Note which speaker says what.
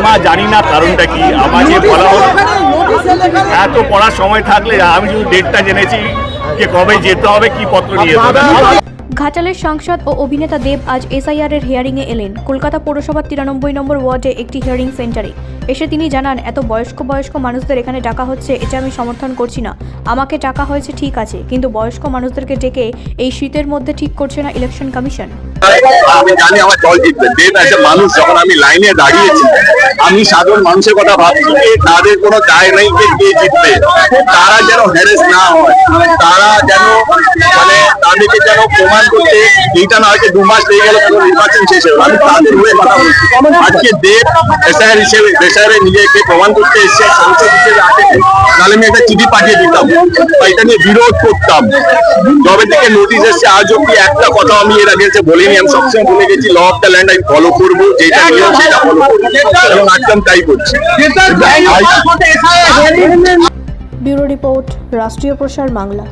Speaker 1: আমার জানি না কারণটা কি, আমার যে বলা হলো এত পড়ার সময় থাকলে আমি শুধু ডেটটা জেনেছি যে কবে যেতে হবে, কি পত্র নিয়ে যেতে হবে।
Speaker 2: ঘাটালের সাংসদ ও অভিনেতা দেব আজ এসআইআর এর হিয়ারিংয়ে এলেন কলকাতা পৌরসভার 93 নম্বর ওয়ার্ডে একটি হিয়ারিং সেন্টারে। এসে তিনি জানান, এত বয়স্ক মানুষদের এখানে ডাকা হচ্ছে, এটা আমি সমর্থন করছি না। আমাকে ডাকা হয়েছে ঠিক আছে, কিন্তু বয়স্ক মানুষদেরকে ডেকে এই শীতের মধ্যে ঠিক করছে না ইলেকশন কমিশন।
Speaker 3: আমি জানি আমার দল জিতবে। দেব একটা মানুষ, যখন আমি লাইনে দাঁড়িয়েছি আমি সাধারণ মানুষের কথা ভাবছি যে তাদের কোনো দায় নেই যে কে জিতবে, তারা যেন হ্যারেস না হয়, তারা যেন মানে তাদেরকে যেন প্রমাণ করতে এইটা না হয়তো 2 মাস লেগে গেল কোনো নির্বাচন শেষ হয়ে। আমি তাদের হয়ে কথা বলছি। আজকে দেব এসআইআর হিসেবে এসআইআর নিজেকে প্রমাণ করতে এসেছে, সাংসদ হিসেবে আসে, তাহলে আমি একটা চিঠি পাঠিয়ে দিতাম বা এটা নিয়ে বিরোধ করতাম। তবে থেকে নোটিশ এসছে আজ অব্দি একটা কথা আমি এর আগে বলিনি। আমি সবসময় বলে গেছি ল অফ দ্য ল্যান্ড আমি ফলো করবো, যেটা নিয়ম সেটা ফলো করবো এবং একদম তাই করছি।
Speaker 2: ব্যুরো রিপোর্ট, রাষ্ট্রীয় প্রসার বাংলা।